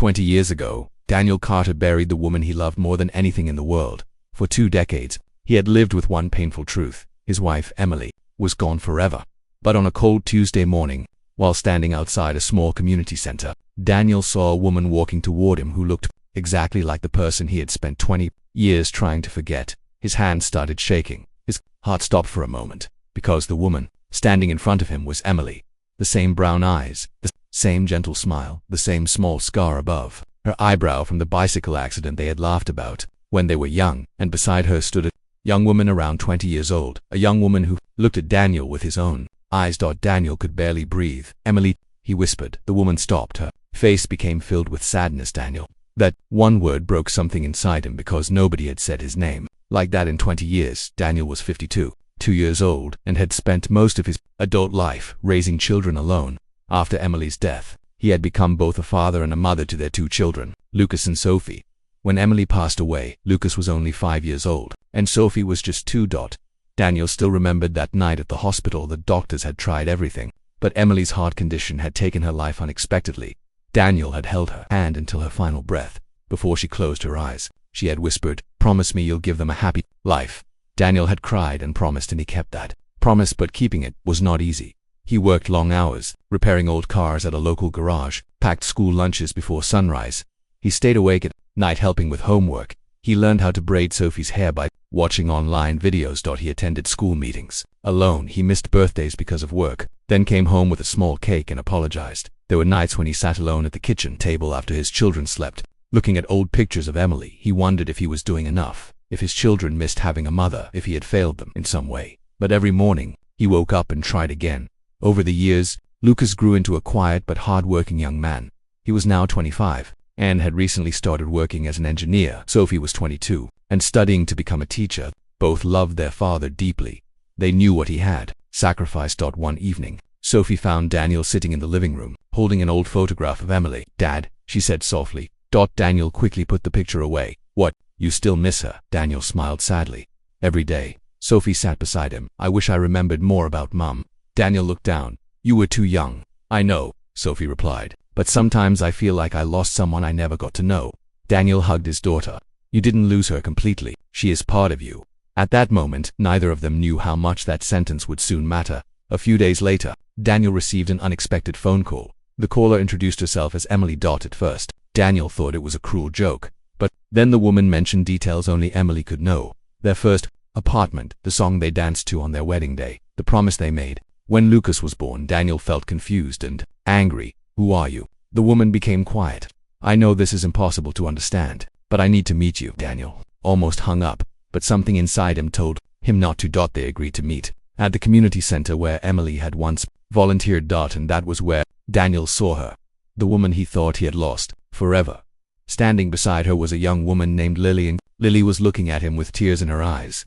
20 years ago, Daniel Carter buried the woman he loved more than anything in the world. For 2 decades, he had lived with one painful truth: his wife, Emily, was gone forever. But on a cold Tuesday morning, while standing outside a small community center, Daniel saw a woman walking toward him who looked exactly like the person he had spent 20 years trying to forget. His hand started shaking. His heart stopped for a moment, because the woman standing in front of him was Emily. The same brown eyes, the same gentle smile, the same small scar above her eyebrow from the bicycle accident they had laughed about when they were young, and beside her stood a young woman around 20 years old, a young woman who looked at Daniel with his own eyes. Daniel could barely breathe. "Emily," he whispered. The woman stopped. Her face became filled with sadness. Daniel. That one word broke something inside him because nobody had said his name like that in 20 years. Daniel was 2 years old, and had spent most of his adult life raising children alone. After Emily's death, he had become both a father and a mother to their 2 children, Lucas and Sophie. When Emily passed away, Lucas was only 5 years old, and Sophie was just 2. Daniel still remembered that night at the hospital. The doctors had tried everything, but Emily's heart condition had taken her life unexpectedly. Daniel had held her hand until her final breath. Before she closed her eyes, she had whispered, "Promise me you'll give them a happy life." Daniel had cried and promised, and he kept that promise, but keeping it was not easy. He worked long hours, repairing old cars at a local garage, packed school lunches before sunrise. He stayed awake at night helping with homework. He learned how to braid Sophie's hair by watching online videos. He attended school meetings alone. He missed birthdays because of work, then came home with a small cake and apologized. There were nights when he sat alone at the kitchen table after his children slept, looking at old pictures of Emily. He wondered if he was doing enough, if his children missed having a mother, if he had failed them in some way. But every morning, he woke up and tried again. Over the years, Lucas grew into a quiet but hard-working young man. He was now 25, and had recently started working as an engineer. Sophie was 22, and studying to become a teacher. Both loved their father deeply. They knew what he had sacrificed. One evening, Sophie found Daniel sitting in the living room, holding an old photograph of Emily. "Dad," she said softly. Daniel quickly put the picture away. "What, you still miss her?" Daniel smiled sadly. "Every day." Sophie sat beside him. "I wish I remembered more about Mum." Daniel looked down. "You were too young." "I know," Sophie replied, "but sometimes I feel like I lost someone I never got to know." Daniel hugged his daughter. "You didn't lose her completely. She is part of you." At that moment, neither of them knew how much that sentence would soon matter. A few days later, Daniel received an unexpected phone call. The caller introduced herself as Emily. At first, Daniel thought it was a cruel joke, but then the woman mentioned details only Emily could know. Their first apartment, the song they danced to on their wedding day, the promise they made. When Lucas was born, Daniel felt confused and angry. "Who are you?" The woman became quiet. "I know this is impossible to understand, but I need to meet you." Daniel almost hung up, but something inside him told him not to. They agreed to meet at the community center where Emily had once volunteered. And that was where Daniel saw her, the woman he thought he had lost forever. Standing beside her was a young woman named Lily, and Lily was looking at him with tears in her eyes.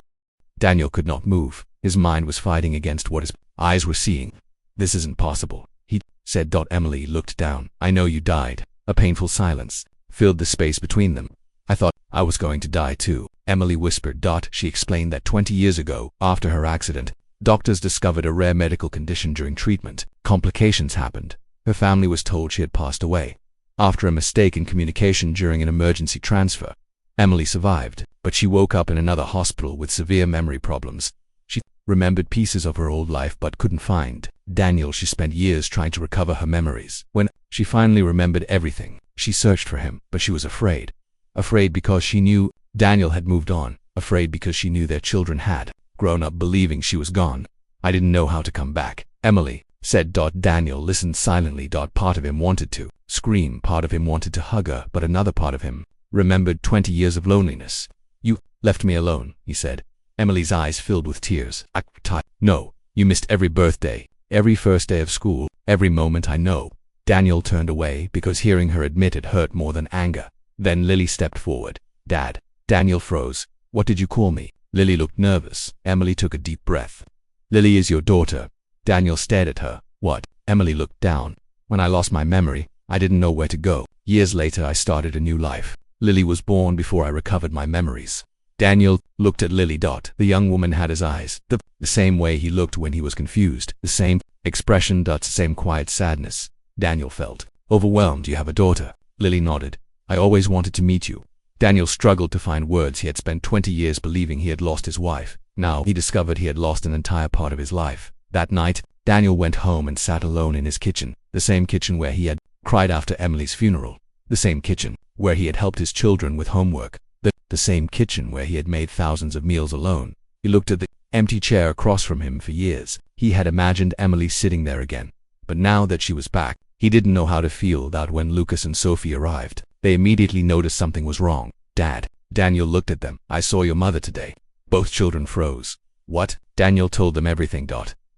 Daniel could not move. His mind was fighting against what his eyes were seeing. "This isn't possible," he said. Emily looked down. "I know you died." A painful silence filled the space between them. "I thought I was going to die too," Emily whispered. She explained that 20 years ago, after her accident, doctors discovered a rare medical condition. During treatment, complications happened. Her family was told she had passed away after a mistake in communication during an emergency transfer. Emily survived, but she woke up in another hospital with severe memory problems. She remembered pieces of her old life but couldn't find Daniel. She spent years trying to recover her memories. When she finally remembered everything, she searched for him, but she was afraid. Afraid because she knew Daniel had moved on. Afraid because she knew their children had grown up believing she was gone. "I didn't know how to come back," Emily said. Daniel listened silently. Part of him wanted to scream, part of him wanted to hug her, but another part of him remembered 20 years of loneliness. "You left me alone," he said. Emily's eyes filled with tears. "No, you missed every birthday, every first day of school, every moment. I know." Daniel turned away because hearing her admit it hurt more than anger. Then Lily stepped forward. "Dad." Daniel froze. "What did you call me?" Lily looked nervous. Emily took a deep breath. "Lily is your daughter." Daniel stared at her. "What?" Emily looked down. "When I lost my memory, I didn't know where to go. Years later, I started a new life. Lily was born before I recovered my memories." Daniel looked at Lily. The young woman had his eyes, the same way he looked when he was confused, the same expression. Same quiet sadness. Daniel felt overwhelmed. "You have a daughter?" Lily nodded. I always wanted to meet you. Daniel struggled to find words. He had spent 20 years believing he had lost his wife. Now he discovered he had lost an entire part of his life. That night, Daniel went home and sat alone in his kitchen, the same kitchen where he had cried after Emily's funeral, the same kitchen where he had helped his children with homework, the same kitchen where he had made thousands of meals alone. He looked at the empty chair across from him. For years, he had imagined Emily sitting there again. But now that she was back, he didn't know how to feel that. When Lucas and Sophie arrived, they immediately noticed something was wrong. Dad. Daniel looked at them. I saw your mother today. Both children froze. What? Daniel told them everything.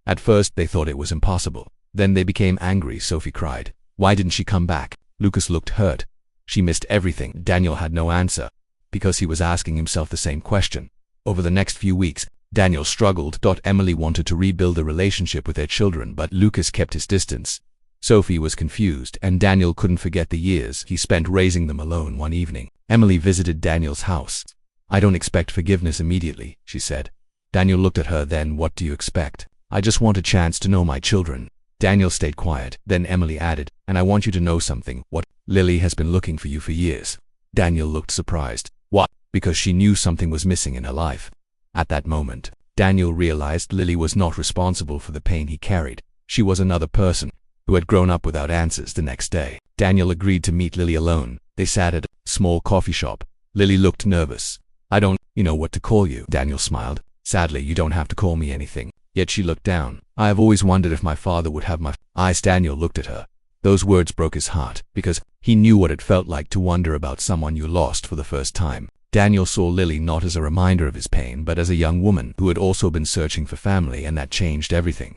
At first they thought it was impossible. Then they became angry. Sophie cried. Why didn't she come back? Lucas looked hurt. She missed everything. Daniel had no answer, because he was asking himself the same question. Over the next few weeks, Daniel struggled. Emily wanted to rebuild a relationship with their children, but Lucas kept his distance. Sophie was confused, and Daniel couldn't forget the years he spent raising them alone. One evening, Emily visited Daniel's house. I don't expect forgiveness immediately, she said. Daniel looked at her. Then what do you expect? I just want a chance to know my children. Daniel stayed quiet. Then Emily added, and I want you to know something. What? Lily has been looking for you for years. Daniel looked surprised. What? Because she knew something was missing in her life. At that moment, Daniel realized Lily was not responsible for the pain he carried. She was another person who had grown up without answers. The next day, Daniel agreed to meet Lily alone. They sat at a small coffee shop. Lily looked nervous. I don't know what to call you. Daniel smiled. Sadly, you don't have to call me anything. Yet she looked down. I have always wondered if my father would have my eyes. Daniel looked at her. Those words broke his heart, because he knew what it felt like to wonder about someone you lost for the first time. Daniel saw Lily not as a reminder of his pain, but as a young woman who had also been searching for family, and that changed everything.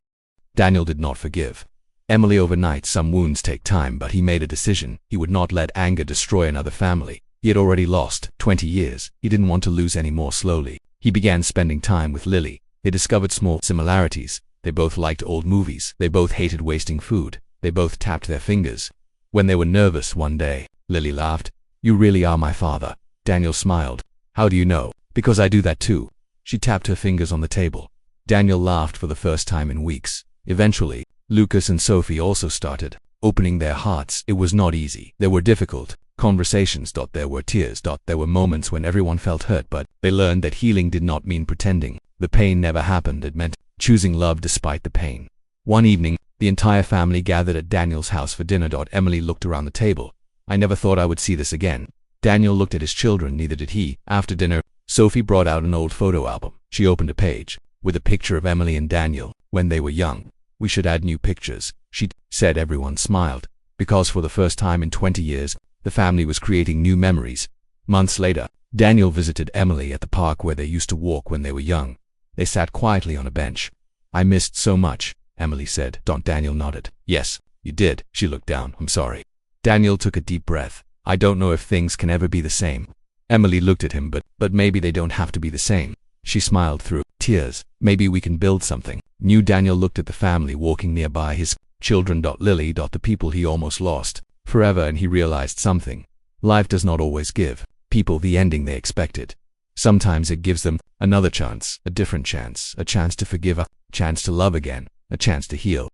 Daniel did not forgive Emily overnight. Some wounds take time, but he made a decision. He would not let anger destroy another family. He had already lost 20 years. He didn't want to lose any more. Slowly, he began spending time with Lily. They discovered small similarities. They both liked old movies. They both hated wasting food. They both tapped their fingers when they were nervous. One day, Lily laughed. You really are my father. Daniel smiled. How do you know? Because I do that too. She tapped her fingers on the table. Daniel laughed for the first time in weeks. Eventually, Lucas and Sophie also started opening their hearts. It was not easy. There were difficult conversations. There were tears. There were moments when everyone felt hurt, but they learned that healing did not mean pretending. The pain never happened. It meant choosing love despite the pain. One evening, the entire family gathered at Daniel's house for dinner. Emily looked around the table. I never thought I would see this again. Daniel looked at his children. Neither did he. After dinner, Sophie brought out an old photo album. She opened a page with a picture of Emily and Daniel when they were young. We should add new pictures, she said. Everyone smiled, because for the first time in 20 years, the family was creating new memories. Months later, Daniel visited Emily at the park where they used to walk when they were young. They sat quietly on a bench. I missed so much, Emily said. Daniel nodded. Yes, you did. She looked down. I'm sorry. Daniel took a deep breath. I don't know if things can ever be the same. Emily looked at him. But maybe they don't have to be the same. She smiled through tears. Maybe we can build something new. Daniel looked at the family walking nearby, his children. Lily. The people he almost lost forever, and he realized something. Life does not always give people the ending they expected. Sometimes it gives them another chance, a different chance, a chance to forgive, a chance to love again, a chance to heal.